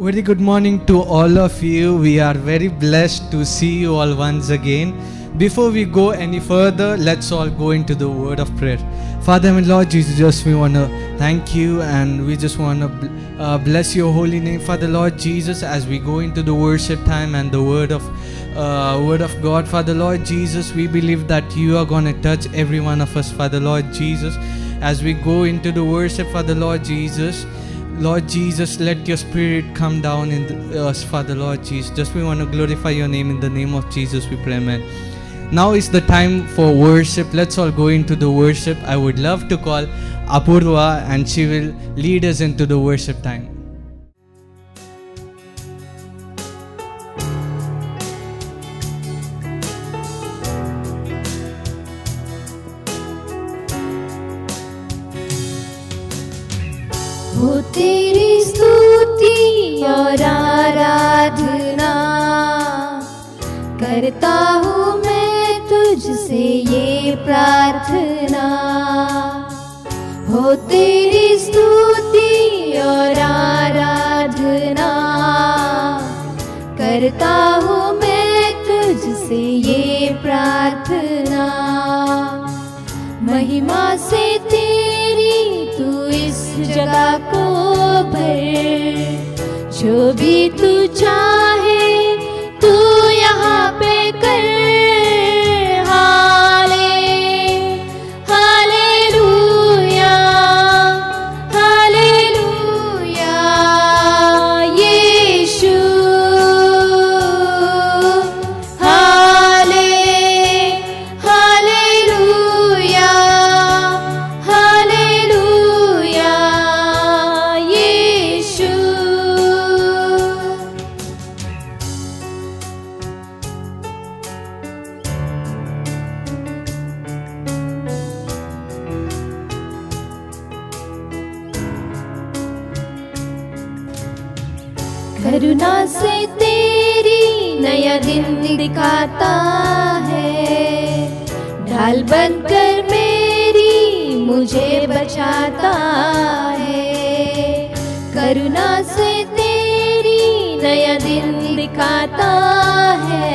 Very good morning to all of you. We are very blessed to see you all once again. Before we go any further, let's all go into the word of prayer. Father and Lord Jesus, we want to thank you and we just want to bless your holy name, Father Lord Jesus, as we go into the worship time and the word of God. Father Lord Jesus, we believe that you are going to touch every one of us, Father Lord Jesus, as we go into the worship, Father Lord Jesus. Lord Jesus, let your spirit come down in us, Father Lord Jesus. Just we want to glorify your name. In the name of Jesus we pray, amen. Now is the time for worship. Let's all go into the worship. I would love to call Apurva and she will lead us into the worship time. हो तेरी स्तुति और आराधना करता हूँ मैं तुझसे ये प्रार्थना। हो तेरी स्तुति और आराधना करता हूँ मैं तुझसे ये प्रार्थना। महिमा से तेरी तू इस जगह को भर, जो भी तू चाहे तू यहाँ पे कर। हालेलुया, हालेलुया यीशु, हालेलुया, हालेलुया यीशु। करुणा से तेरी नया दिन दिखाता है, ढाल बनकर मेरी मुझे बचाता है। करुणा से तेरी नया दिन दिखाता है,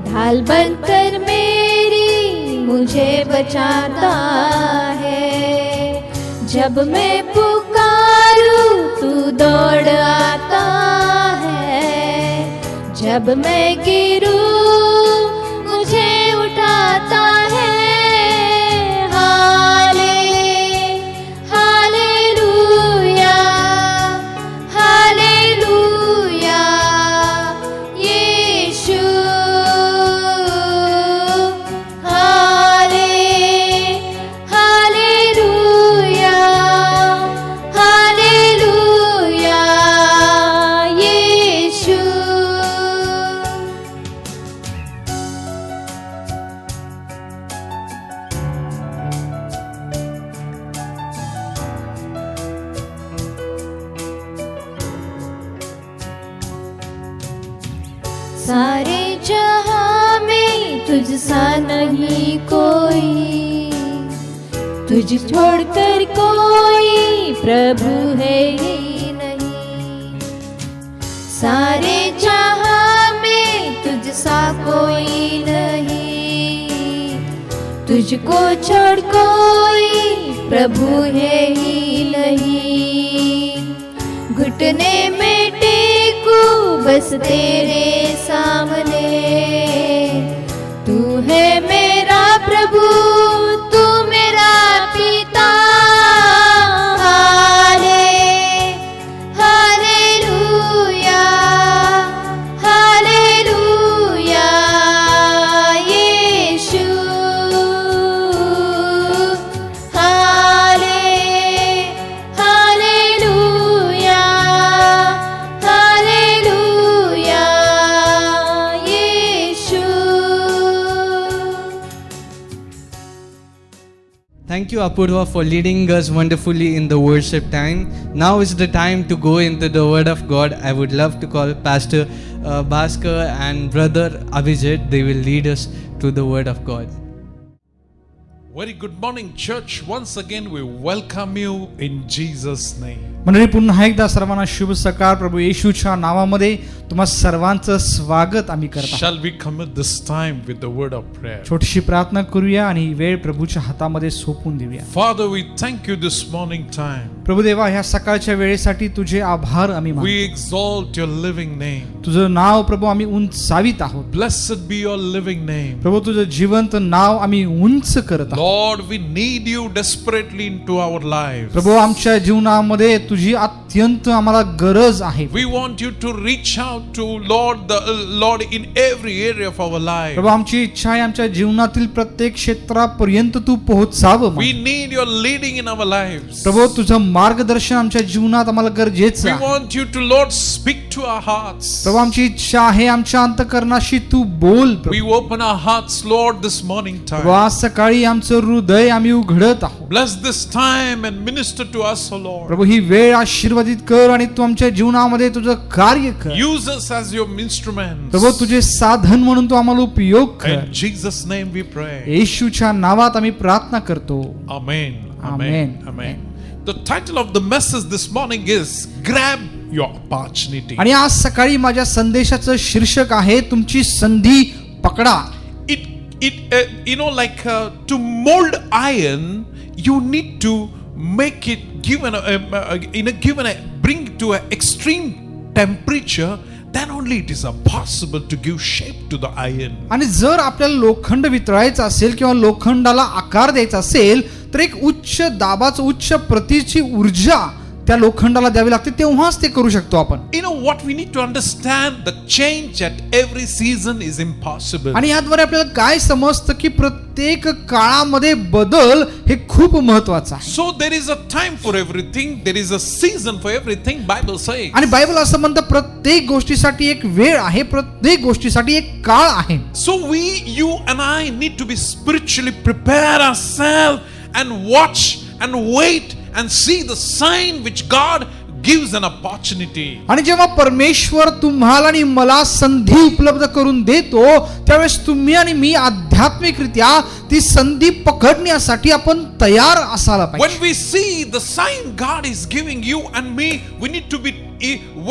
ढाल बनकर मेरी मुझे बचाता है। जब मैं पुकारूं तू दौड़ आता है, जब मैं गिरूं मुझे उठाता है। हालेलुया, हालेलुया यीशु, हालेलुया, हालेलुया यीशु। सारे जहां में तुझ सा नहीं कोई, तुझ छोड़कर कोई प्रभु है ही नहीं। सारे जहां में तुझ सा कोई नहीं, तुझको छोड़ कोई प्रभु है ही नहीं। घुटने में टेकू बस तेरे सामने, तू है मेरा प्रभु, तू मेरा पिता। हालेलुया, हालेलुया यीशु, हालेलुया, हालेलुया यीशु। Thank you, Apurva, for leading us wonderfully in the worship time. Now is the time to go into the Word of God. I would love to call Pastor Bhaskar and Brother Abhijit. They will lead us to the Word of God. Very good morning, church. Once again, we welcome you in Jesus' name. मंडळी, पुन्हा एकदा सर्वांना शुभ सकाळ. प्रभू येशूच्या नावामध्ये तुम्हा सर्वांचं स्वागत आम्ही करतो. Shall we commit this time with the word of prayer? छोटीशी प्रार्थना करूया आणि ही वेळ प्रभूच्या हातामध्ये सोपवून देऊया. Father, we thank you this morning time. Prabhu Deva, ह्या सकाळच्या वेळेसाठी तुझे आभार आम्ही We मानतो. exalt your living name. तुझं नाव प्रभू आम्ही उंचावित आहोत. Blessed be your living name. प्रभू तुझं जिवंत नाव आम्ही उंच करत आहोत. Lord, we need you desperately into our lives. प्रभू आमच्या जीवनामध्ये तुझी अत्यंत आम्हाला गरज आहे. We want you to reach out to Lord in every area of our life. प्रभू आमची इच्छा आहे आमच्या जीवनातील प्रत्येक क्षेत्रापर्यंत तू पोहोचावं. We need your leading in our lives. प्रभू तुझं मार्गदर्शन आमच्या जीवनात आम्हाला गरजेचं We आहे. want you to, Lord, speak to our hearts. प्रभू आमची इच्छा आहे आमच्या अंतःकरणाशी तू बोल. We open our hearts, Lord, this morning time. आज सकाळी आमचं हृदय आम्ही उघडत आहोत. Bless this time and minister to us, O Lord. प्रभू ही वेळ आशीर्वादित कर आणि तू आमच्या जीवनामध्ये तुझं कार्य कर. Use us as your instruments. प्रभू तुझे साधन म्हणून तू आम्हाला उपयोग कर. In Jesus' name we pray. येशूच्या नावात आम्ही प्रार्थना करतो. Amen. Amen. Amen. The title of the message this morning is Grab Your Opportunity. आणि आज सकाळी माझ्या संदेशाचं शीर्षक आहे तुमची संधी पकडा. To mold iron, you need to make it bring to an extreme temperature. Then only it is possible to give shape to the iron. आणि जर आपल्याला लोखंड वितळायचं असेल किंवा लोखंडाला आकार द्यायचा असेल तर एक उच्च दाबाचं उच्च प्रतीची ऊर्जा त्या लोखंडाला द्यावी लागते, तेव्हाच ते करू शकतो आपण. What we need to understand, the change at every season is impossible. आणि याद्वारे आपल्याला काय समजतं की प्रत्येक काळामध्ये बदल हे खूप महत्वाचा आहे. So there is a time for everything, there is a season for everything, Bible says. आणि बायबल असं म्हणतं प्रत्येक गोष्टीसाठी एक वेळ आहे, प्रत्येक गोष्टीसाठी एक काळ आहे. So you and I need to be spiritually prepare ourselves and watch and wait and see the sign which God gives an opportunity. आणि जेव्हा परमेश्वर तुम्हाला आणि मला संधी उपलब्ध करून देतो त्यावेळेस तुम्ही आणि मी आध्यात्मिकरित्या ती संधी पकडण्यासाठी आपण तयार असायला पाहिजे. When we see the sign God is giving you and me, we need to be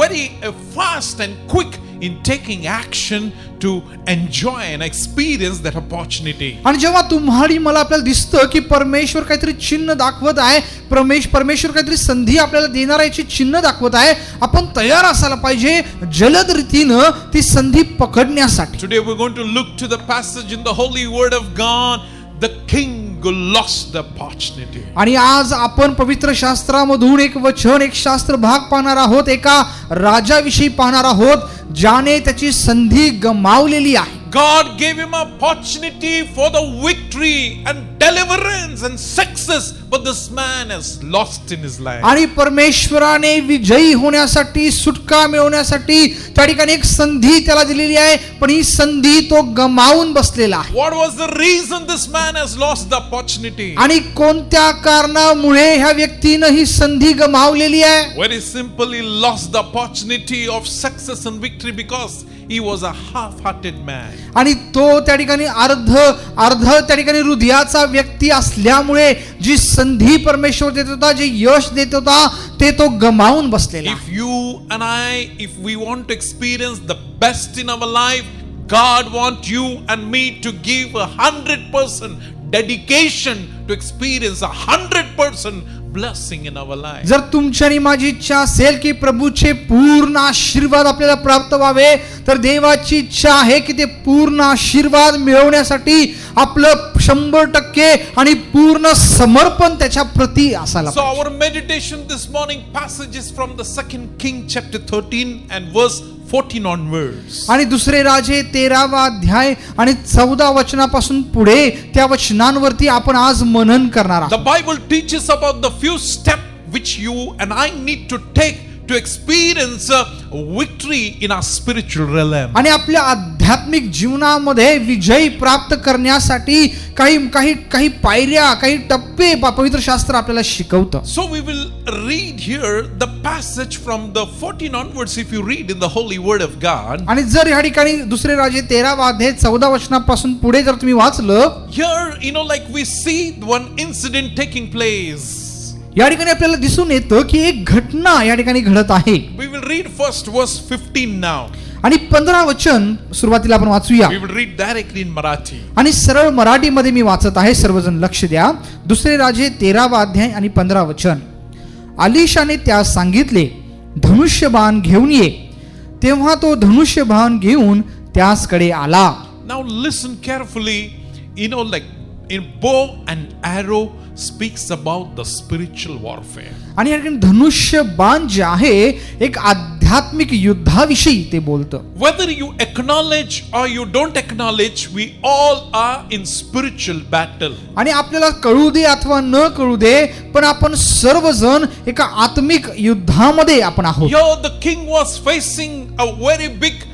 very fast and quick in taking action to enjoy and experience that opportunity. आणि जेव्हा तुम्हाला मला आपल्याला दिसतं की परमेश्वर काहीतरी चिन्ह दाखवत आहे, परमेश्वर काहीतरी संधी आपल्याला देणार आहे, चिन्ह दाखवत आहे, आपण तयार असायला पाहिजे जलद रीतीनं ती संधी पकडण्यासाठी. Today we're going to look to the passage in the holy word of God, the king who lost the opportunity. आणि आज आपण पवित्र शास्त्रामधून एक वचन, एक शास्त्र भाग पाहणार आहोत. एका राजाविषयी पाहणार आहोत ज्याने त्याची संधी गमावलेली आहे. God gave him opportunity for the victory and deliverance and success, but this man has lost in his life. आणि परमेश्वराने विजयी होण्यासाठी, सुटका मिळवण्यासाठी त्या ठिकाणी एक संधी त्याला दिलेली आहे, पण ही संधी तो गमावून बसलेला आहे. What was the reason this man has lost the opportunity? आणि कोणत्या कारणामुळे ह्या व्यक्तीने ही संधी गमावलेली आहे? Very simple, he lost the opportunity of success and victory because he was a half-hearted man. आणि तो त्या ठिकाणी अर्ध त्या ठिकाणी हृदयाचा व्यक्ती असल्यामुळे जी संधी परमेश्वर देत होता, जे यश देत होता, ते तो गमावून बसलेला. If you and I, if we want to experience the best in our life, God wants you and me to give 100% dedication to experience 100% blessing in our life. जर तुमची आणि माझी इच्छा असेल की प्रभूचे पूर्ण आशीर्वाद आपल्याला प्राप्त व्हावे, तर देवाची इच्छा आहे की ते पूर्ण आशीर्वाद मिळवण्यासाठी आपलं 100% आणि पूर्ण समर्पण त्याच्या प्रती असायला So पाहिजे. our meditation this morning passage is from the 2nd King chapter 13 and verse 14 onwards. आणि दुसरे राजे 13वा अध्याय आणि 14 वचनापासून पुढे त्या वचनांवरती आपण आज मनन करणार आहोत. The Bible teaches about the few steps which you and I need to take to experience victory in our spiritual realm. आणि आपल्या आध्यात्मिक जीवनामध्ये विजय प्राप्त करण्यासाठी काही पायऱ्या, काही टप्पे पवित्र शास्त्र आपल्याला शिकवतं. So we will read here the passage from the 14 onwards if you read in the holy word of God. आणि जर या ठिकाणी दुसरे राजे 13 अध्याय 14 वचनापासून पुढे जर तुम्ही वाचलं, Here, like we see one incident taking place. या ठिकाणी आपल्याला दिसून येतं की एक घटना या ठिकाणी घडत आहे. We will read first verse 15 now. आणि 15 वचन सुरुवातीला आपण वाचूया. We will read directly in Marathi. आणि सरळ मराठीमध्ये मी वाचत आहे, सर्वजण लक्ष द्या. दुसरे राजे 13 अध्याय आणि 15 वचन. अलीशाने त्यास सांगितले, धनुष्यबाण घेऊन ये. तेव्हा तो धनुष्यबाण घेऊन त्यासकडे आला. Now listen carefully. Like in bow and arrow speaks about the spiritual warfare. आणि या ठिकाणी धनुष्यबाण जे आहे एक आध्यात्मिक युद्धाविषयी ते बोलतं. Whether you acknowledge or you don't acknowledge, we all are in spiritual battle. आणि आपल्याला कळू दे अथवा न कळू दे, पण आपण सर्वजण एका आत्मिक युद्धामध्ये आपण आहोत. Here the king was facing a very big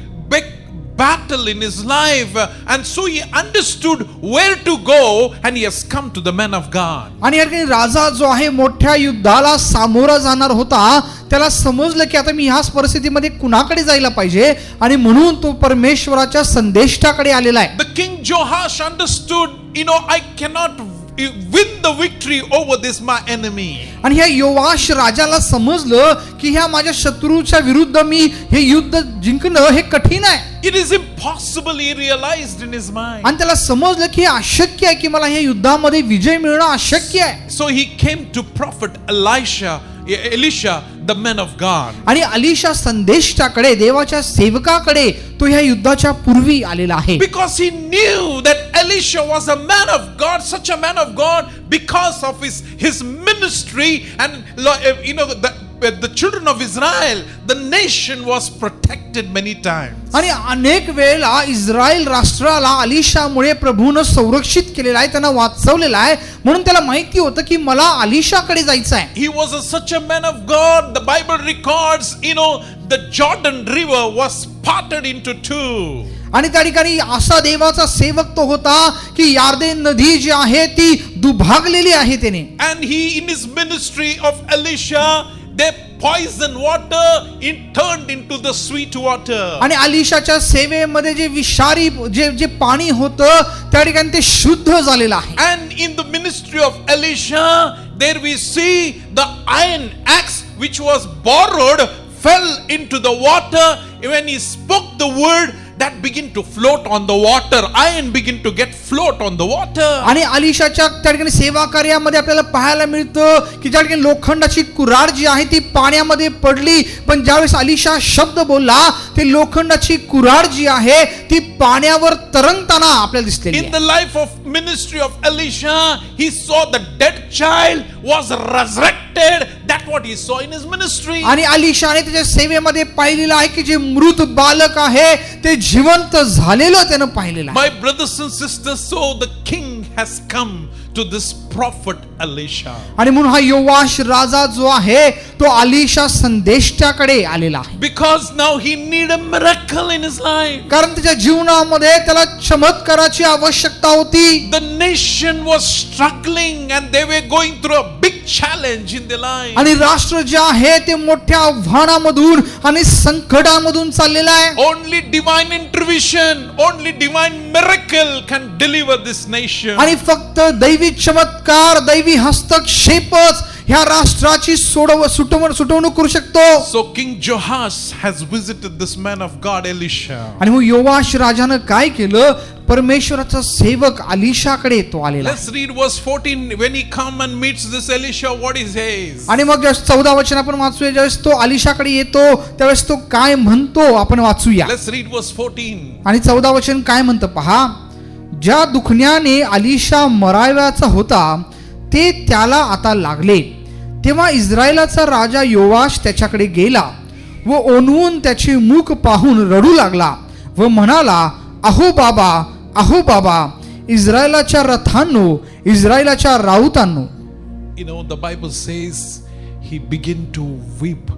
battle in his life, and so he understood where to go, and he has come to the man of God. आणि या ठिकाणी राजा जो आहे मोठ्या युद्धाला सामोरा जाणार होता, त्याला समजलं की आता मी ह्याच परिस्थितीमध्ये कुणाकडे जायला पाहिजे, आणि म्हणून तो परमेश्वराच्या संदेष्टाकडे आलेला आहे. The king Joash understood, I cannot win the victory over this my enemy. आणि ह्या योवाश राजाला समजलं की ह्या माझ्या शत्रूच्या विरुद्ध मी हे युद्ध जिंकणं हे कठीण आहे. It is impossible, he realized in his mind. आणि त्याला समजलं की हे अशक्य आहे, की मला ह्या युद्धामध्ये विजय मिळणं अशक्य आहे. So he came to prophet Elisha, the man of God. आणि अलीशा संदेष्टाकडे, देवाच्या सेवकाकडे तो ह्या युद्धाच्या पूर्वी आलेला आहे. Because he knew that Elisha was a man of God, such a man of God, because of his ministry, and the children of Israel, the nation was protected many times. आणि अनेक वेळेला इस्रायल राष्ट्राला अलीशामुळे प्रभूनं संरक्षित केलेला आहे, त्यांना वाचवलेला आहे, म्हणून त्याला माहिती होतं की मला अलीशाकडे जायचं आहे. He was such a man of God. The Bible records, the Jordan River was parted into two. आणि त्या ठिकाणी असा देवाचा सेवक तो होता की यार्देन नदी जी आहे ती दुभागलेली आहे त्याने. And he, in his ministry of Elisha, they poison water, it turned into the sweet water. आणि अलीशाच्या सेवेमध्ये जे विषारी जे पाणी होतं त्या ठिकाणी ते शुद्ध झालेलं आहे. And in the ministry of Elisha, there we see the iron axe which was borrowed fell into the water. When he spoke the word, that begin to float on the water. Iron begin to get float on the water. आणि अलीशाच्या त्या ठिकाणी सेवा कार्यामध्ये आपल्याला पाहायला मिळतं की ज्या ठिकाणी लोखंडाची कुऱ्हाड जी आहे ती पाण्यामध्ये पडली, पण ज्यावेळेस अलीशा शब्द बोलला ते लोखंडाची कुऱ्हाड जी आहे ती पाण्यावर तरंगताना आपल्याला दिसते. In the life of ministry of Elisha, he saw the dead child was resurrected. That what he saw in his ministry. आणि अलीशाने त्याच्या सेवेमध्ये पाहिलेलं आहे की जे मृत बालक आहे ते जिवंत झालेलं त्यानं पाहिलेलं आहे. My brothers and sisters, so the king has come to this prophet Elisha. आणि म्हणून हा योवाश राजा जो आहे तो अलीशा संदेष्टाकडे आलेला आहे. Because now he need a miracle in his life. कारण त्याच्या जीवनामध्ये त्याला चमत्काराची आवश्यकता होती. The nation was struggling and they were going through a big challenge in their life. आणि राष्ट्र जे आहे ते मोठ्या आव्हानामधून आणि संकटामधून चाललेलं आहे. Only divine intervention, only divine miracle can deliver this nation. आणि फक्त दैवी चमत्कार, दैवी हस्तक्षेपच ह्या राष्ट्राची सुटवणूक करू शकतो. So King Joash has visited this man of God Elisha. आणि मग योवाश राजानं काय केलं, परमेश्वराचा सेवक अलीशाकडे तो आलेला. Let's read verse 14. When he come and meets this Elisha, what he says. आणि मग 14 वचन आपण वाचूया. ज्यावेळेस तो अलीशाकडे येतो त्यावेळेस तो काय म्हणतो आपण वाचूया. Let's read verse 14. आणि 14 वचन काय म्हणतं पहा. ज्या दुखण्याने अलीशा मराव्याचा होता ते त्याला आता लागले. तेव्हा इस्रायलाचा राजा योवाश त्याच्याकडे गेला व ओनवून त्याचे मुख पाहून रडू लागला व म्हणाला, अहो बाबा, अहो बाबा, इस्रायलाच्या रथांनो, इस्रायलाच्या राऊतांनो. The Bible says he began to weep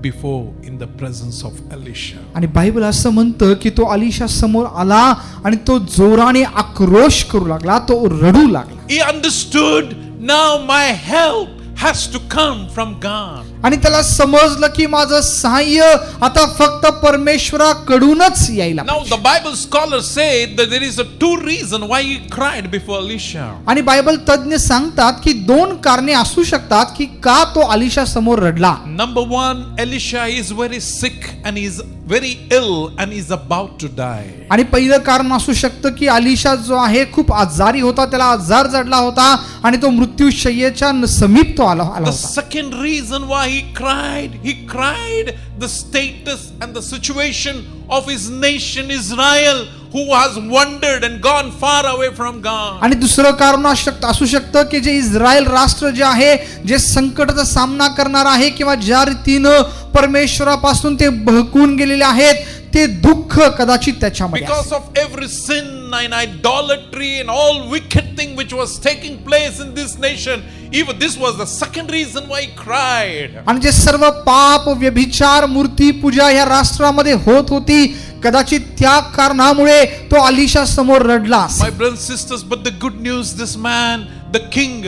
before in the presence of Elisha. आणि बायबल असं म्हणतं की तो अलिशा समोर आला आणि तो जोराने आक्रोश करू लागला, तो रडू लागला. He understood, now my help has to come from God. आणि त्याला समजलं की माझं सहाय्य आता फक्त परमेश्वराकडूनच यायला. Now the Bible scholars say that there is a two reason why he cried before Elisha. आणि बायबल तज्ञ सांगतात की दोन कारणे असू शकतात की का तो अलिशा समोर रडला. Number one, Elisha is very sick and he is very ill and is about to die. आणि पहिलं कारण असू शकतं की अलिशा जो आहे खूप आजारी होता, त्याला आजार जडला होता आणि तो मृत्यूशय्येच्या समीप तो आला The होता. second reason why he cried the status and the situation of his nation Israel, who has wandered and gone far away from God. आणि दुसरं कारण असू शकतं की जे इस्रायल राष्ट्र जे आहे, जे संकटाचा सामना करणार आहे किंवा ज्या रीतीनं परमेश्वरापासून ते बहकून गेलेले आहेत, ते दुःख कदाचित त्याच्यामध्ये Because of every sin and idolatry and all wicked thing which was taking place in this nation, even this was the second reason why he cried. आणि जे सर्व पाप, व्यभिचार, मूर्ती पूजा या राष्ट्रामध्ये होत होती, कदाचित त्या कारणामुळे तो अलिशा समोर रडला. My brothers and sisters, but the good news, this man, the king,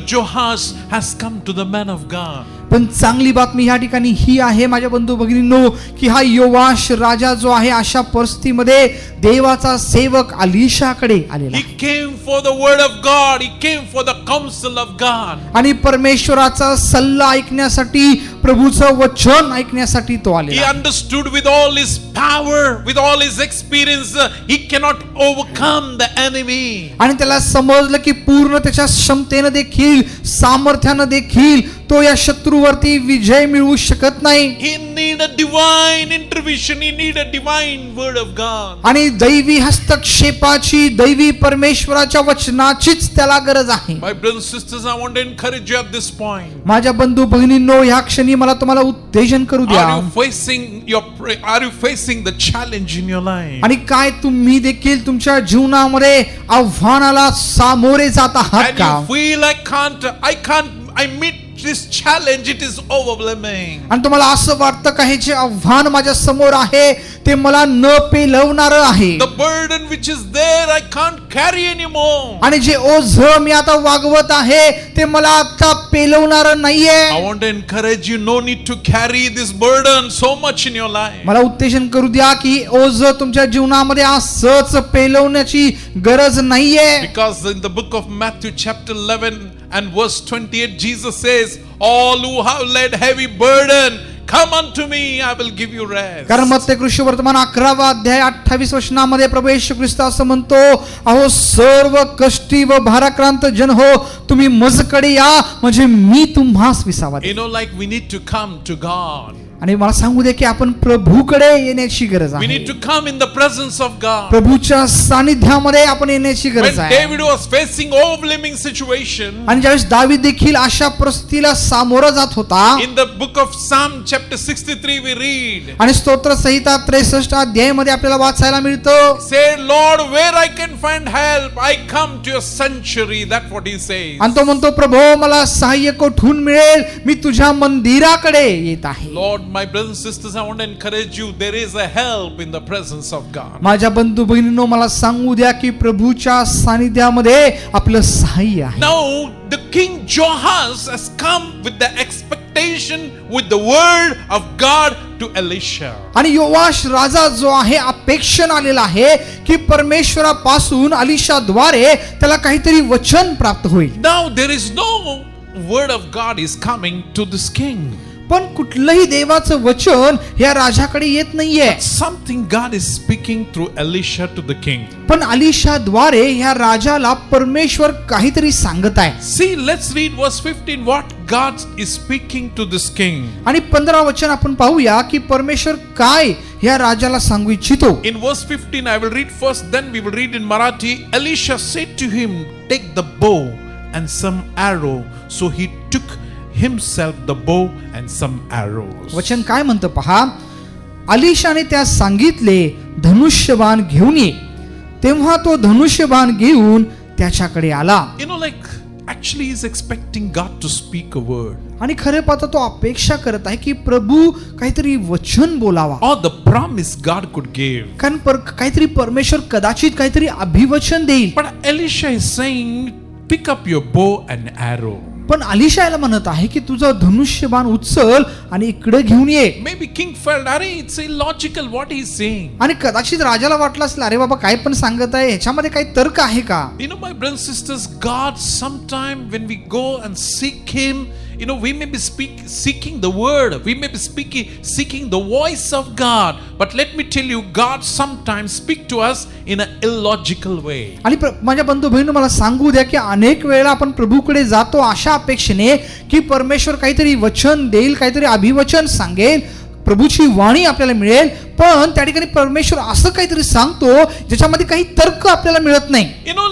Jehoash has come to the man of God. पण चांगली बातमी ह्या ठिकाणी ही आहे माझ्या बंधू भगिनींनो, की हा योवाश राजा जो आहे अशा परिस्थितीमध्ये देवाचा सेवक अलिशाकडे आलेला. He came for the word of God. He came for the counsel of God. आणि परमेश्वराचा सल्ला ऐकण्यासाठी, प्रभूचं वचन ऐकण्यासाठी तो He आलेला. understood with all his power, with all his experience, he cannot overcome the enemy. आणि त्याला समजलं की पूर्ण त्याच्या क्षमतेनं देखील, सामर्थ्यानं देखील तो या शत्रूवरती विजय मिळवू शकत नाही. He need a divine intervention. He need a divine word of God. आणि दैवी हस्तक्षेपाची, दैवी परमेश्वराच्या वचनाचीच त्याला गरज आहे. My brothers and sisters, I want to encourage you at this point. माझ्या बंधू भगिनींनो, ह्या क्षणी मला तुम्हाला उत्तेजन करू द्या. Are you facing the challenge in your life? आणि काय तुम्ही देखील तुमच्या जीवनामध्ये आव्हानाला सामोरे जात आहात And का? you feel I meet this challenge, it is overwhelming. आणि तुम्हाला असं वाटतं का हे जे आव्हान माझ्या समोर आहे ते मला न पेलवणार आहे, The burden which is there, I can't carry anymore. आणि जे ओझ मी आता वागवत आहे ते मला आता पेलवणार I नाहीये. want to encourage you, no need to carry this burden so much in your life. मला उत्तेजन करू द्या की ओझ तुमच्या जीवनामध्ये असंच पेलवण्याची गरज नाहीये. Because in the book of Matthew chapter 11 and verse 28, Jesus says, all who have laid heavy burden, come unto me, I will give you rest. कारण मत्ते कृष्ण वर्तमान 11वा अध्याय 28 वचनामध्ये प्रभू येशू ख्रिस्त असं म्हणतो, अहो सर्व कष्टी व भाराक्रांत जन हो, तुम्ही माझ्याकडे या, म्हणजे मी तुम्हास विसावा देईन. Like we need to come to God. आणि मला सांगू दे की आपण प्रभूकडे येण्याची गरज We आहे. need to come in the presence of God. प्रभूच्या सानिध्यामध्ये आपण येण्याची When गरज आहे. David was facing overwhelming situation, आणि ज्यावेळेस दावीद देखील अशा परिस्थितीला सामोरा जात होता, in the book of Psalm chapter 63 we read, आणि स्तोत्र संहिता 63 अध्यायामध्ये आपल्याला वाचायला मिळतं, say, Lord, where I can find help, I come to your sanctuary. That's what he says. आणि तो म्हणतो, प्रभो मला सहाय्य कोठून मिळेल, मी तुझ्या मंदिराकडे येत आहे. Lord, my brothers and sisters, I want to encourage you, there is a help in the presence of God. माझ्या बंधू भगिनींनो, मला सांगू द्या की प्रभूच्या सानिध्यामध्ये आपलं सहाय्य आहे. Now the king Jehoash has come with the expectation, with the word of God to Elisha. आणि योवाश राजा जो आहे अपेक्षण आलेला आहे की परमेश्वरापासून अलिशाद्वारे त्याला काहीतरी वचन प्राप्त होईल. Now there is no word of God is coming to this king. पण कुठलंही देवाचं वचन या राजाकडे येत नाहीये. Something God is speaking through Elisha to the king. पण अलिशाद्वारे ह्या राजाला परमेश्वर काहीतरी सांगत आहे. See, let's read verse 15, what God is speaking to this king. आणि 15 वचन आपण पाहूया की परमेश्वर काय ह्या राजाला सांगू इच्छितो. In verse 15, I will read first, then we will read in Marathi. Elisha said to him, take the bow and some arrow. So he took himself the bow and some arrows. वचन काय म्हणतं पहा, अलिशाने त्यास सांगितले, धनुष्यबाण घेऊन ये. तेव्हा तो धनुष्यबाण घेऊन त्याच्याकडे आला. Like actually is expecting God to speak a word. आणि खरे पाहता तो अपेक्षा करत आहे की प्रभू काहीतरी वचन बोलावा, Or the promise God could give. कारण काहीतरी परमेश्वर कदाचित काहीतरी अभिवचन देईल. But Elisha is saying, pick up your bow and arrow. पण अलिशा याला म्हणत आहे की तुझं धनुष्यबाण उचल आणि इकडे घेऊन ये. Maybe king felt, Are, it's illogical what he's saying. आणि कदाचित राजाला वाटलं असेल, अरे बाबा काय पण सांगत आहे, ह्याच्यामध्ये काही तर्क आहे का? You know, my brothers and sisters, God sometime when we go and seek Him, you know, we may be seeking the word, we may be seeking the voice of God, but let me tell you, God sometimes speak to us in an illogical way. आणि माझ्या बंधू बहिणी मला सांगू द्या की अनेक वेळा आपण प्रभूकडे जातो अशा अपेक्षेने की परमेश्वर काहीतरी वचन देईल, काहीतरी अभिवचन सांगेल, प्रभूची वाणी आपल्याला मिळेल, पण त्या ठिकाणी परमेश्वर असं काहीतरी सांगतो ज्याच्यामध्ये काही तर्क आपल्याला मिळत नाही. You know,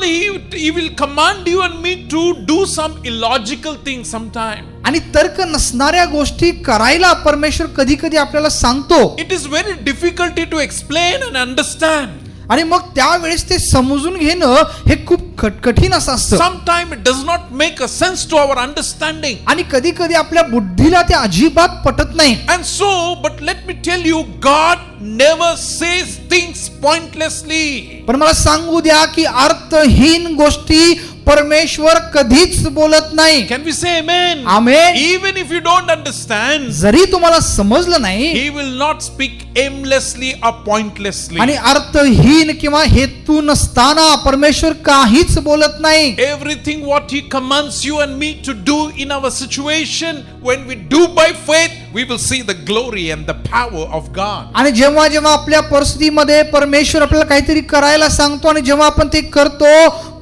he will command you and me to do some illogical things sometime. आणि तर्क नसणाऱ्या गोष्टी करायला परमेश्वर कधी कधी आपल्याला सांगतो. It is very difficult to explain and understand. आणि मग त्यावेळेस ते समजून घेणं हे खूप कठीण असं असतं. Sometimes it does not make a sense to our understanding. आणि कधी कधी आपल्या बुद्धीला ते अजिबात पटत नाही. And so, but let me tell you, God never says things pointlessly. पण मला सांगू द्या की अर्थहीन गोष्टी परमेश्वर कधीच बोलत नाही. Can we say amen? Amen. Even if you don't understand, जरी तुम्हाला समजलं नाही He will not speak aimlessly or pointlessly. आणि अर्थहीन किंवा हेतू नसताना परमेश्वर काहीच बोलत नाही. Everything what He commands you and me to do in our situation, when we do by faith, we will see the glory and the power of God. आणि जेव्हा जेव्हा आपल्या परिस्थितीमध्ये परमेश्वर आपल्याला काहीतरी करायला सांगतो आणि जेव्हा आपण ते करतो,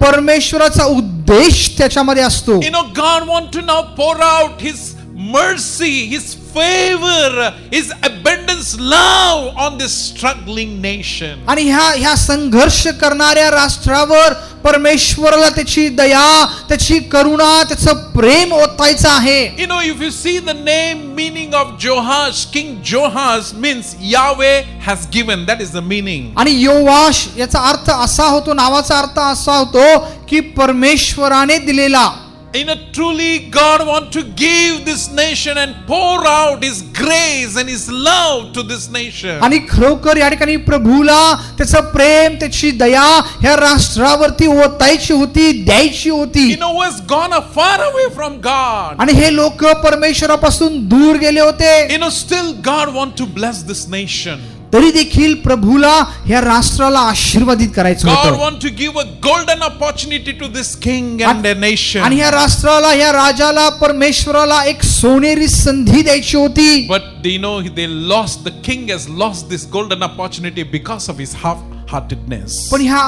परमेश्वराचा उद्देश त्याच्यामध्ये असतो. You know, God wants to now pour out His mercy, His favor, His abundance love on this struggling nation. आणि ह्या संघर्ष करणाऱ्या राष्ट्रावर परमेश्वराला त्याची दया, त्याची करुणा, त्याचं प्रेम ओतायचं आहे. You know, if you see the name meaning of Joash, King Joash means Yahweh has given. That is the meaning. आणि योवाश याचा अर्थ असा होतो, नावाचा अर्थ असा होतो की परमेश्वराने दिलेला. You know, truly God wants to give this nation and pour out His grace and His love to this nation. आणि खरोखर या ठिकाणी प्रभूला त्याचं प्रेम, त्याची दया ह्या राष्ट्रावरती ओतायची होती, द्यायची होती. You know, who has gone far away from God. आणि हे लोक परमेश्वरापासून दूर गेले होते. You know, still God wants to bless this nation. तरी देखील प्रभूला ह्या राष्ट्राला आशीर्वादित करायचं God होतं. wants to give a golden opportunity to this king and the nation. आणि ह्या राष्ट्राला, ह्या राजाला, परमेश्वराला एक सोनेरी संधी द्यायची होती. But you know, they lost, the king has lost this golden opportunity because of his half-heartedness. पण ह्या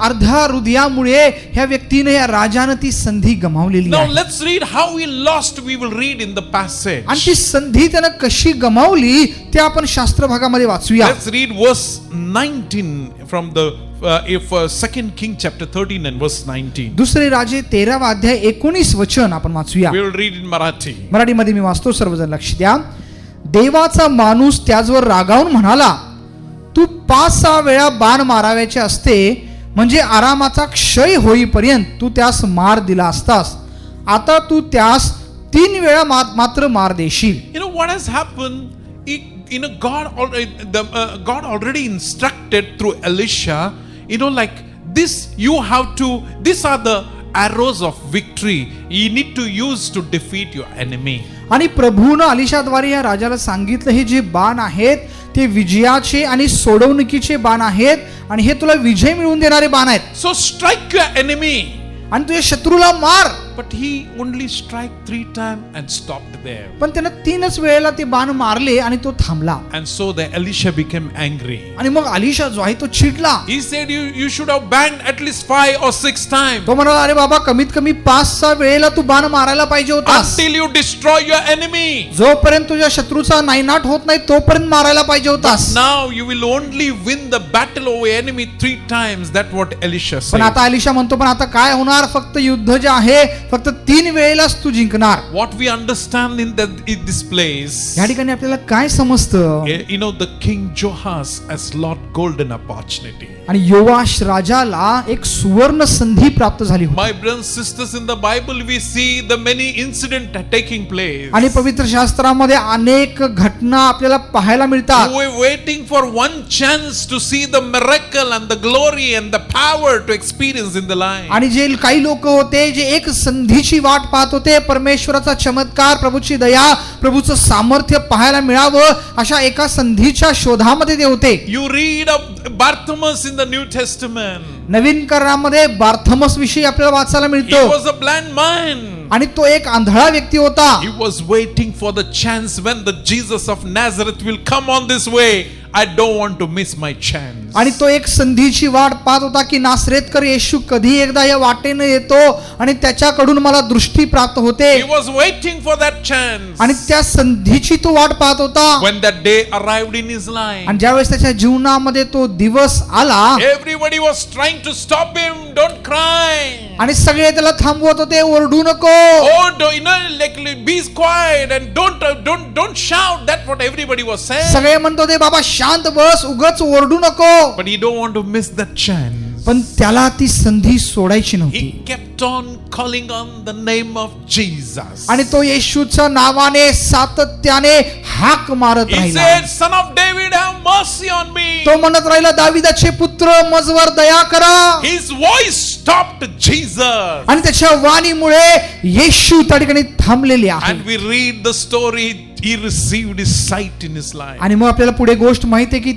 अर्ध्या हृदयामुळे ह्या व्यक्तीने, या राजाने ती संधी गमावलेली Now आहे. let's read how he lost. We will read in the passage. आणि ती संधी त्यानं कशी गमावली ते आपण शास्त्र भागामध्ये वाचूया. Let's read verse 19 from the Second King chapter 13 and verse 19. दुसरे राजे 13वा अध्याय 19 वचन आपण वाचूया. We will read in Marathi. मराठीमध्ये मी वाचतो, सर्वजण लक्ष द्या. देवाचा माणूस त्याचवर रागावून म्हणाला, तू 5-6 वेळा बाण माराव्याचे असते, म्हणजे आरामाचा क्षय होईपर्यंत तू त्यास मार दिला असतास. आता तू त्यास 3 वेळा मात्र मार देशील. You know what has happened? You know, God already instructed through Elisha. You know, like this, you have to. These are the arrows of victory you need to use to defeat your enemy. आणि प्रभूनं अलिशाद्वारे या राजाला सांगितलं, हे जे बाण आहेत ते विजयाचे आणि सोडवणुकीचे बाण आहेत आणि हे तुला विजय मिळवून देणारे बाण आहेत. So strike your enemy. आणि तुझ्या शत्रूला मार. But he only strike 3 times and stopped there. पण त्यानं 3च वेळेला ते बाण मारले आणि तो थांबला. And so the Elisha became angry. आणि मग अलिशा जो आहे तो चिडला. He said, you should have banned at least 5 or 6 times. तो म्हणाला, अरे बाबा, कमीत कमी 5-6 वेळेला तू बाण मारायला पाहिजे होतास. Until you destroy your enemy. जोपर्यंत तुझ्या शत्रूचा नायनाट होत नाही तोपर्यंत मारायला पाहिजे होतास. Now you will only win the battle over enemy 3 times. That's what Elisha पण said. आता अलिशा म्हणतो, पण आता काय होणार, फक्त युद्ध जे आहे फक्त 3 वेळेलाच तू जिंकणार. What we understand in this place, या ठिकाणी आपल्याला काय समजतं? you know, the King Jehoash has lot golden opportunity. आणि योवाश राजाला एक सुवर्ण संधी प्राप्त झाली होती. My brothers and sisters, in the Bible we see the many incidents taking place. आणि पवित्र शास्त्रामध्ये अनेक घटना आपल्याला पाहायला मिळतात. We were waiting for one chance to see the miracle and the glory and the power to experience in the life. आणि जे काही लोक होते जे एक संधीची वाट पाहत होते, परमेश्वराचा चमत्कार, प्रभूची दया, प्रभूचं सामर्थ्य पाहायला मिळावं अशा एका संधीच्या शोधामध्ये ते होते. You read of Bartimaeus in the New Testament. नवीन करारामध्ये बार्थमस विषयी आपल्याला वाचायला He मिळतो. was a blind man. आणि तो एक आंधळा व्यक्ती होता. He was waiting for the chance when the Jesus of Nazareth will come on this way. I don't want to miss my chance. आणि तो एक संधीची वाट पाहत होता की नासरेतकर येशू कधी एकदा या वाटेने येतो आणि त्याच्याकडून मला दृष्टी प्राप्त होते. He was waiting for that chance. आणि त्या संधीची तो वाट पाहत होता. When that day arrived in his life, आणि ज्यावेळेस त्याच्या जीवनामध्ये तो दिवस आला, everybody was trying to stop him. Don't cry. आणि सगळे त्याला थांबवत होते, ओरडू नको. Oh, like be quiet and don't shout. That's what everybody was saying. सगळे म्हणत होते, बाबा शांत बस, उगाच ओरडू नको. But he don't want to miss that chance. पण त्याला ती संधी सोडायची नव्हती. He kept on calling on the name of Jesus. आणि तो येशूच्या नावाने सातत्याने हाक मारत He राहिला. said, "Son of David, have mercy on me." तो म्हणत राहिला, दाविदाचे पुत्र, मजवर दया करा. His voice stopped Jesus. आणि त्याच्या वाणीमुळे येशू त्या ठिकाणी थांबलेले आहे. And we read the story. He received his sight in his life. आणि मग आपल्याला पुढे गोष्ट माहिती आहे की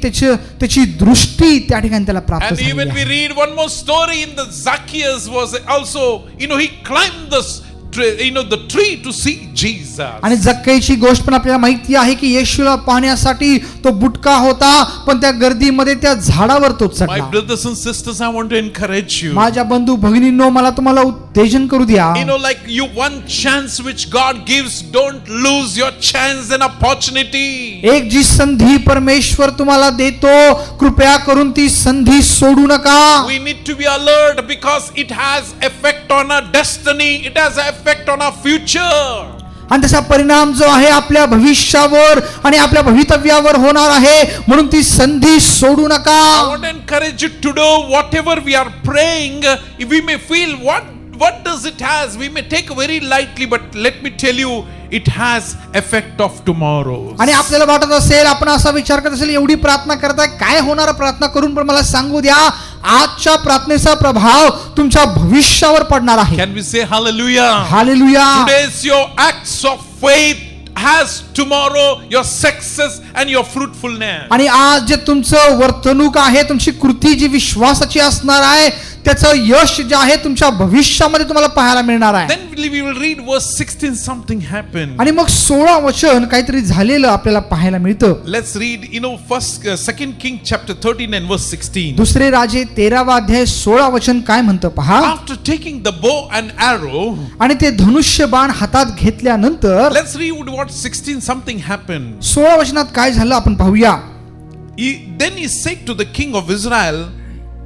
त्याची दृष्टी त्या ठिकाणी त्याला प्राप्त And झाली even we आहे. read one more story in the Zacchaeus was also, he climbed the tree to see Jesus. आणि जक्कईची गोष्ट पण आपल्याला माहिती आहे की येशूला पाहण्यासाठी तो बुटका होता, पण त्या गर्दीमध्ये त्या झाडावर तो My चढला. brothers and sisters, I want to encourage you. माझ्या बंधू भगिनींनो, मला तुम्हाला उत्तेजन करू द्या. Like one chance which God gives, don't lose your chance and opportunity. एक जी संधी परमेश्वर तुम्हाला देतो, कृपया करून ती संधी सोडू नका. We need to be alert because it has effect on our destiny. It has effect on our future. आणि त्याचा परिणाम जो आहे आपल्या भविष्यावर आणि आपल्या भवितव्यावर होणार आहे, म्हणून ती संधी सोडू नका. I want to encourage you to do whatever we are praying. If we may feel what does it has, we may take very lightly, but let me tell you, it has effect of tomorrow. आणि आपल्याला वाटत असेल, आपण असा विचार करत असेल, एवढी प्रार्थना करताय, काय होणार प्रार्थना करून, पण मला सांगू द्या, आजच्या प्रार्थनेचा प्रभाव तुमच्या भविष्यावर पडणार आहे. Can we say hallelujah? Hallelujah. Today's your acts of faith has tomorrow your success and your fruitfulness. आणि आज जे तुमचं वर्तणूक आहे, तुमची कृती जी विश्वासाची असणार आहे, त्याचं यश जे आहे तुमच्या भविष्यामध्ये तुम्हाला पाहायला मिळणार आहे. Then we will read verse 16. Something happened. आणि मग 16 वचन काहीतरी झालेलं आपल्याला पाहायला मिळतं. Let's read, Second King chapter 13 and verse 16. दुसरे राजे 13वा अध्याय 16 वचन काय म्हणतं पहा. After taking the bow and arrow, आणि ते धनुष्य बाण हातात घेतल्यानंतर let's read what 16 something happened. 16 वचनात काय झालं आपण पाहूया. Then he said to the king of Israel,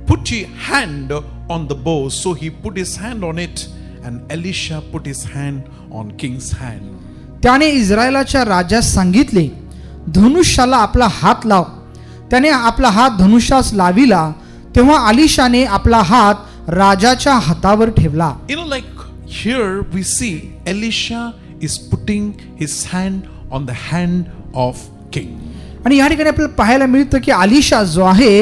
"Put your hand on the bow." So he put his hand on it, and Elisha put his hand on king's hand. त्याने इस्रायलाच्या rajas सांगितले, धनुष्याला आपला हात लाव. त्याने आपला हात धनुष्यास लाविला, तेव्हा अलिशाने आपला हात राजाच्या हातावर ठेवला. Like here we see Elisha is putting his hand on the hand of king. आणि या ठिकाणी आपल्याला पाहायला मिळतं की अलिशा जो आहे,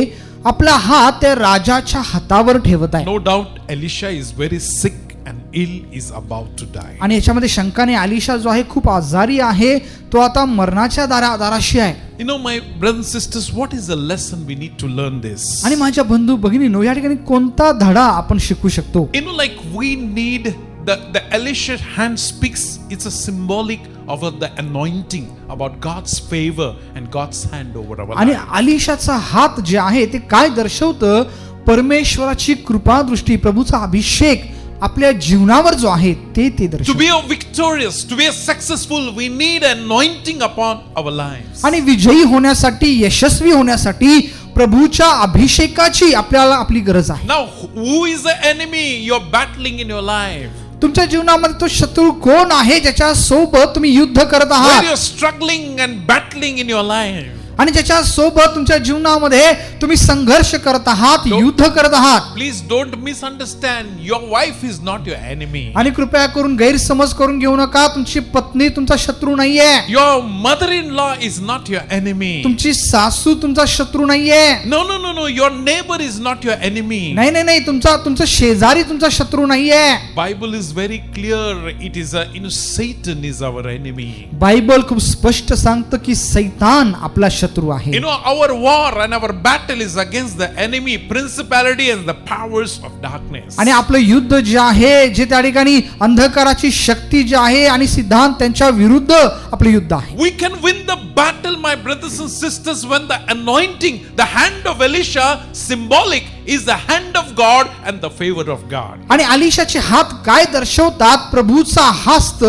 आपला हात त्या राजाच्या हातावर ठेवत आहे. No doubt Elisha is very sick and ill, is about to die. आणि याच्यामध्ये शंकाने अलिशा जो आहे खूप आजारी आहे, तो आता मरणाच्या दाराशी आहे. My brothers and sisters, what is the lesson we need to learn this? आणि माझ्या बंधू भगिनींनो, या ठिकाणी कोणता धडा आपण शिकू शकतो. Like we need the Elisha hand speaks, it's a symbolic of the anointing, about God's favor and God's hand over our आणि life. अलिशाचा हात जे आहे ते काय दर्शवतं, परमेश्वराची कृपा दृष्टी, प्रभूचा अभिषेक आपल्या जीवनावर जो आहे ते To दर्शवतं. be a victorious, to be a successful, we need anointing upon our lives. आणि विजयी होण्यासाठी, यशस्वी होण्यासाठी प्रभूच्या अभिषेकाची आपल्याला आपली गरज आहे. Now, who is the enemy you're battling in your life? तुमच्या जीवनामध्ये तो शत्रू कोण आहे ज्याच्या सोबत तुम्ही युद्ध करत Where आहात you're struggling and battling in your life. आणि ज्याच्या सोबत तुमच्या जीवनामध्ये तुम्ही संघर्ष करत आहात, युद्ध करत आहात. Please don't misunderstand. Your wife is not your enemy. आणि कृपया करून गैरसमज करून घेऊ नका, तुमची पत्नी तुमचा शत्रू नाहीये, Your mother-in-law is not your enemy. तुमची सासू तुमचा शत्रू नाहीये. No, no, no, no. Your neighbor is not your enemy. नाही नाही नाही, तुमचा शेजारी तुमचा शत्रू नाहीये. Bible is very clear. It is Satan is our enemy. Bible खूप स्पष्ट सांगतं की सैतान आपला शत्रू आहे. Our war and our battle is against the enemy, principality and the powers of darkness. आणि आपलं युद्ध जे आहे, जे त्या ठिकाणी अंधकाराची शक्ती जी आहे आणि सिद्धांत त्यांच्या विरुद्ध आपलं युद्ध आहे. We can win the battle, my brothers and sisters, when the anointing, the hand of Elisha, symbolic, is the hand of God and the favor of God. आणि अलिशाचे हात काय दर्शवतात? प्रभूचा हस्त,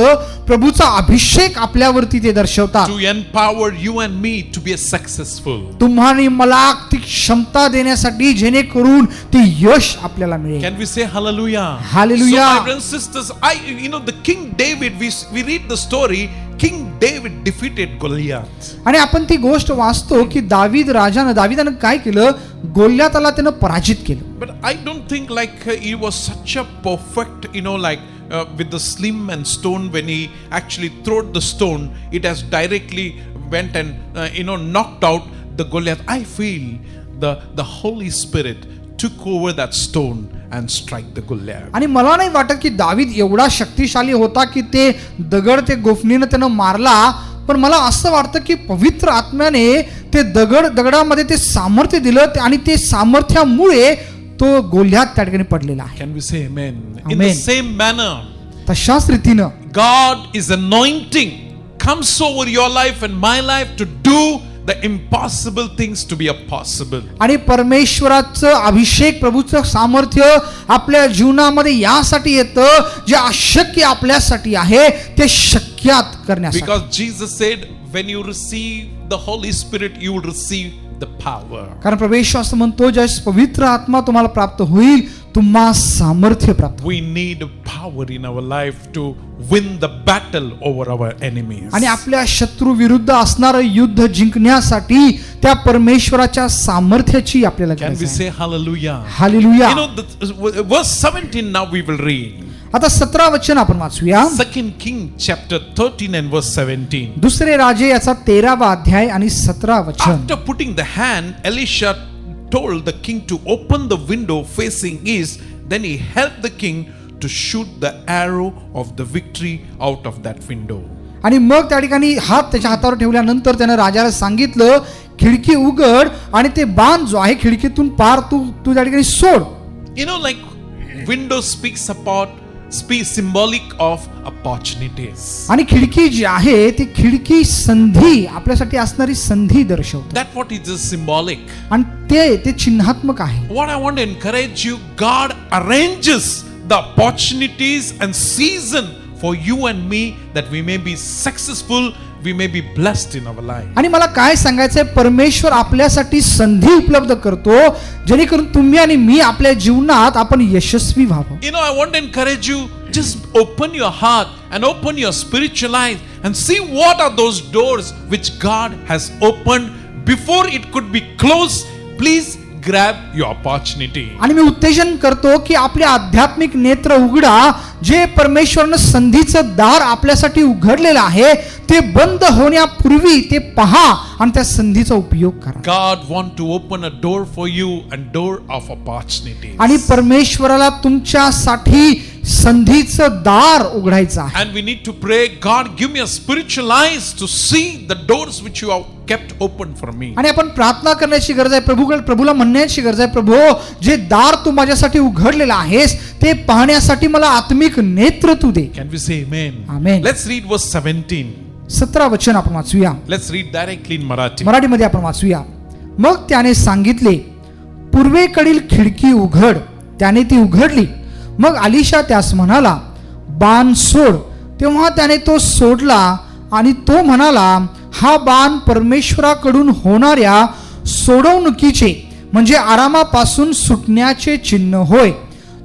प्रभूचा अभिषेक आपल्यावरती ते दर्शवतात. To empower you and me to be successful. तुम्हाला मला ती क्षमता देण्यासाठी, जेणेकरून ती यश आपल्याला मिळेल. Can we say hallelujah? Hallelujah. So my brothers and sisters, the King David, we read the story, King David defeated Goliath. आणि आपण ती गोष्ट वाचतो की दाविदानं काय केलं? गोल्याताला त्यानं पराजित केलं. But I don't think like he was such a perfect, with the slim and stone, when he actually threw the stone, it has directly went and knocked out the Goliath. I feel the Holy Spirit took over that stone and strike the Goliath. आणि मला नाही वाटत की दावीद एवढा शक्तिशाली होता की ते दगड ते गोफणीनं त्यानं मारला, पण मला असं वाटतं की पवित्र आत्म्याने ते दगडामध्ये ते सामर्थ्य दिलं आणि ते सामर्थ्यामुळे तो गोल्यात त्या ठिकाणी पडलेला आहे. Can we say amen? In Amen. the same manner, तशाच रीतीनं God is anointing comes over your life and my life to do the impossible things to be a possible. आणि परमेश्वराचं अभिषेक, प्रभूचं सामर्थ्य आपल्या जीवनामध्ये यासाठी येतं, जे अशक्य आपल्यासाठी आहे ते शक्यात करण्यासाठी. Because Jesus said, when you receive the Holy Spirit, you will receive the power. कारण परमेश्वर असं म्हणतो, ज्यावेळेस पवित्र आत्मा तुम्हाला प्राप्त होईल, तुम्हा सामर्थ्य प्राप्त. We need power in our life to win the battle over our enemies. आणि आपल्या शत्रू विरुद्ध असणारं युद्ध जिंकण्यासाठी त्या परमेश्वराच्या सामर्थ्याची आपल्याला Can गरज we आहे. say hallelujah? Hallelujah. Verse 17 now we will read. आता 17 वचन आपण वाचूया. 2 King chapter 13 and verse 17. दुसरे राजे याचा 13वा अध्याय आणि 17 वचन. After putting the hand, Elisha told the king to open the window facing east. Then he helped the king to shoot the arrow of the victory out of that window. आणि मग त्या ठिकाणी हात त्याच्या हातावर ठेवल्यानंतर त्यानं राजाला सांगितलं, खिडकी उघड आणि ते बाण जो आहे खिडकीतून पार तू त्या ठिकाणी सोड. Like window speaks symbolic of opportunities. आणि खिडकी जी आहे ती खिडकी संधी, आपल्यासाठी असणारी संधी दर्शवते. That's what it is symbolic. आणि ते चिन्हात्मक आहे. What I want to encourage you, God arranges the opportunities and season for you and me that we may be successful, we may be blessed in our life. आणि मला काय सांगायचंय, परमेश्वर आपल्यासाठी संधी उपलब्ध करतो, जेणेकरून तुम्ही आणि मी आपल्या जीवनात आपण यशस्वी व्हावं. I want to encourage you, just open your heart and open your spiritual eyes and see what are those doors which God has opened before it could be closed. Please grab your opportunity. आणि मी उत्तेजन करतो की आपले आध्यात्मिक नेत्र उघडा, जे परमेश्वरनं संधीचं दार आपल्यासाठी उघडलेलं आहे ते बंद होण्यापूर्वी ते पहा आणि त्या संधीचा उपयोग करा. God want to open a door for you and door of opportunities. आणि परमेश्वराला तुमच्यासाठी संधीचं दार उघडायचं आहे. And we need to pray, God give me a spiritual eyes to see the doors which you have kept open for me. आणि आपण प्रार्थना करण्याची गरज आहे, प्रभूला म्हणण्याची गरज आहे, प्रभू जे दार तू माझ्यासाठी उघडलेलं आहेस ते पाहण्यासाठी मला आत्मिक नेत्र तू दे. Can we say amen? Amen. Let's read verse 17. 17 वचन आपण वाचूया. Let's read directly in Marathi. मराठीमध्ये आपण वाचूया. मग त्याने सांगितले, पूर्वेकडील खिडकी उघड. त्याने ती उघडली. मग अलिशा त्यास म्हणाला, बाण सोड. तेव्हा त्याने तो सोडला आणि तो म्हणाला, हा बाण परमेश्वराकडून होणाऱ्या सोडवणुकीचे म्हणजे आरामापासून सुटण्याचे चिन्ह होय.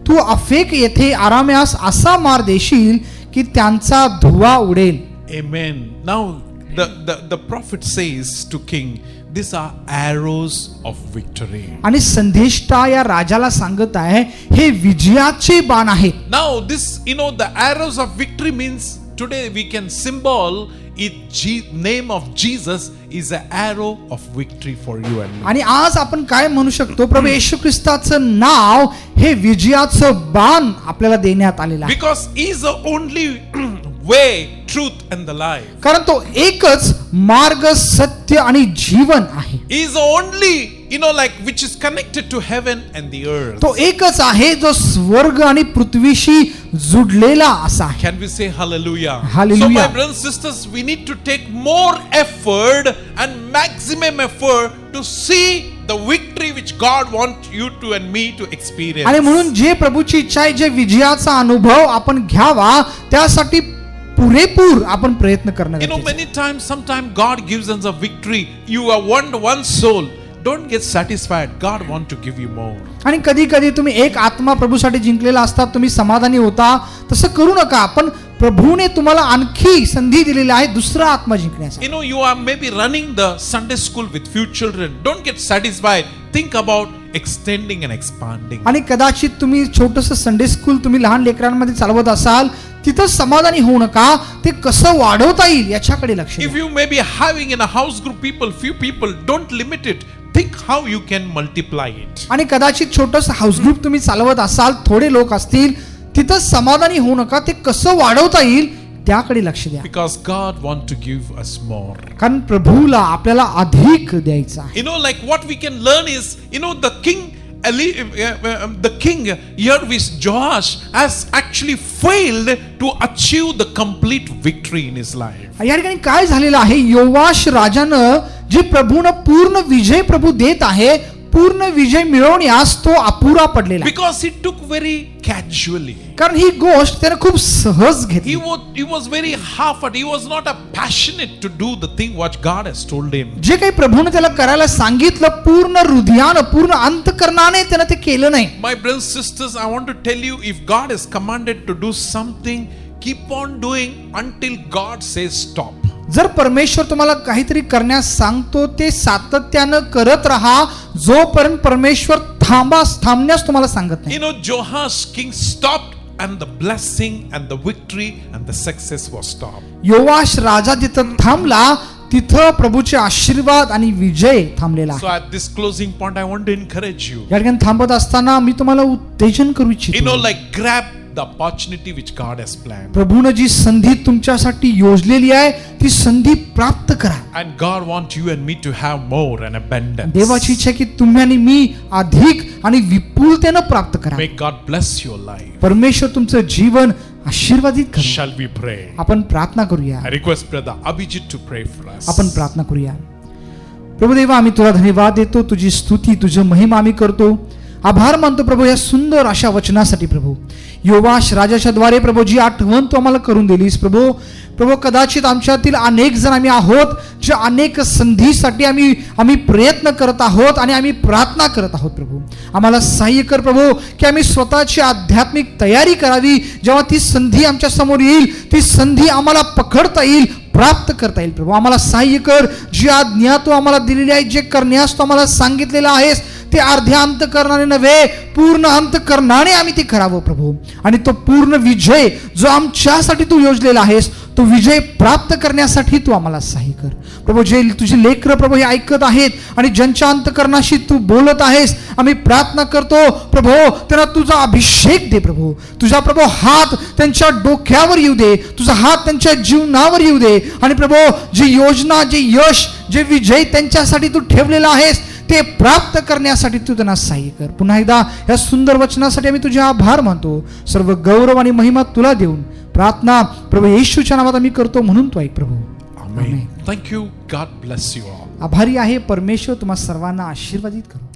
तू अफेक येथे आराम्यास असा मार देशील की त्यांचा धुवा उडेल. Amen. Now the prophet says to king, these are arrows of victory. आणि संदेष्टा या राजाला सांगत आहे हे विजयाचे बाण आहेत. Now this, the arrows of victory means today we can symbol it, name of Jesus is an arrow of victory for you and me. आणि आज आपण काय म्हणू शकतो, प्रभू येशू ख्रिस्ताचं नाव हे विजयाचं बाण आपल्याला देण्यात आलेलं आहे. Because he is the only way, truth and the life. कारण तो एकच मार्ग, सत्य आणि जीवन आहे. He is the only, which is connected to heaven and the earth. तो एकच आहे जो स्वर्ग आणि पृथ्वीशी जुडलेला असा आहे. Can we say hallelujah? Hallelujah. So my brothers and sisters, we need to take more effort and maximum effort to see the victory which God wants you to and me to experience. आणि म्हणून जे प्रभूची इच्छा आहे, जे विजयाचा अनुभव आपण घ्यावा त्यासाठी पुरेपूर आपण प्रयत्न करणार आहोत. Many times, sometimes God gives us a victory. You have won one soul. Don't get satisfied. God wants to give you more. आणि कधी कधी तुम्ही एक आत्मा प्रभूसाठी जिंकलेला असतात, तुम्ही समाधानी होता. तसं करू नका. पण प्रभूने तुम्हाला आणखी संधी दिलेली आहे दुसरा आत्मा जिंकण्यासाठी. You are maybe running the Sunday school with few children. Don't get satisfied. Think about extending and expanding. आणि कदाचित तुम्ही छोटंसं संडे स्कूल तुम्ही लहान लेकरांमध्ये चालवत असाल, तिथं समाधानी होऊ नका. ते कसं वाढवता येईल याच्याकडे लक्ष द्या. If you may be having in a house group few people, don't limit it. Think how you can multiply it. आणि कदाचित छोटंसं हाऊस ग्रुप तुम्ही चालवत असाल, थोडे लोक असतील, तिथं समाधानी होऊ नका. ते कसं वाढवता येईल त्याकडे लक्ष द्या. Because God wants to give us more. कारण प्रभूला आपल्याला अधिक द्यायचं आहे. Like what we can learn is, the king here with Joash has actually failed to achieve the complete victory in his life. या ठिकाणी काय झालेलं आहे, योवाश राजानं जे प्रभूनं पूर्ण विजय प्रभू देत आहे, पूर्ण विजय मिळवण्यास तो अपुरा पडलेला. Because he took very casually. कारण ही गोष्ट त्याने खूप सहज घेतली. He was very half-hearted. He was not passionate to do the thing what God has told him. जे काही प्रभूने त्याला करायला सांगितलं, पूर्ण हृदयानं, पूर्ण अंतकरणाने त्याने ते केलं नाही. My brothers and sisters, I want to tell you, if God has commanded to do something, keep on doing until God says stop. जर परमेश्वर तुम्हाला काहीतरी करण्यास सांगतो, ते सातत्यानं करत राहा जोपर्यंत परमेश्वर थांबण्यास तुम्हाला सांगत नाही. Joash king stopped and the blessing and the victory and the success was stopped. योवाश राजा जिथं थांबला, तिथं प्रभूचे आशीर्वाद आणि विजय थांबलेला So at this closing point, I want to encourage you. या ठिकाणी थांबत असताना मी तुम्हाला उत्तेजन करू इच्छितो. Grab the opportunity which God has planned. प्रभूने जी संधी तुमच्यासाठी योजलेली आहे, ती संधी प्राप्त करा. And God wants you and me to have more and abundance. देवाची इच्छा की तुम्ही आणि मी अधिक आणि विपुलतेने प्राप्त करा. May God bless your life. परमेश्वर तुमचं जीवन आशीर्वादित करो. Shall we pray? आपण प्रार्थना करूया. I request brother Abhijit to pray for us. आपण प्रार्थना करूया. प्रभू देवा, आम्ही तुला धन्यवाद देतो, तुझी स्तुती, तुझी महिमा आम्ही करतो. आभार मानतो प्रभू या सुंदर अशा वचनासाठी. प्रभू योवाश राजाच्या द्वारे प्रभू जी आठवण तू आम्हाला करून दिलीस प्रभू कदाचित आमच्यातील अनेक जण आम्ही आहोत, जे अनेक संधीसाठी आम्ही प्रयत्न करत आहोत आणि आम्ही प्रार्थना करत आहोत. प्रभू आम्हाला सहाय्य कर प्रभू, की आम्ही स्वतःची आध्यात्मिक तयारी करावी. जेव्हा ती संधी आमच्या समोर येईल, ती संधी आम्हाला पकडता येईल, प्राप्त करता येईल. प्रभू आम्हाला सहाय्य कर. जी आज्ञा तू आम्हाला दिलेली आहे, जे करण्यास तू आम्हाला सांगितलेलं आहेस, ते अर्ध्या अंतकरणाने नव्हे, पूर्ण अंतकरणाने आम्ही ते करावं प्रभू. आणि तो पूर्ण विजय जो आमच्यासाठी तू योजलेला आहेस, तो विजय प्राप्त करण्यासाठी तू आम्हाला सहाय्य कर. प्रभू जे तुझे लेकरं प्रभू हे ऐकत आहेत आणि ज्यांच्या अंतकरणाशी तू बोलत आहेस, आम्ही प्रार्थना करतो प्रभू, त्यांना तुझा अभिषेक दे प्रभू. तुझा प्रभू हात त्यांच्या डोक्यावर येऊ दे, तुझा हात त्यांच्या जीवनावर येऊ दे. आणि प्रभू जी योजना, जे यश, जे विजय त्यांच्यासाठी तू ठेवलेला आहेस, ते प्राप्त करण्यासाठी तू त्यांना सहाय्य कर. पुन्हा एकदा या सुंदर वचनासाठी आम्ही तुझे आभार मानतो. सर्व गौरव आणि महिमा तुला देऊन प्रार्थना प्रभू येशूच्या नावात आम्ही करतो, म्हणून तू ऐक प्रभू. Amen. Thank you. God bless you all. आभारी आहे परमेश्वर, तुम्हा सर्वांना आशीर्वादित करो.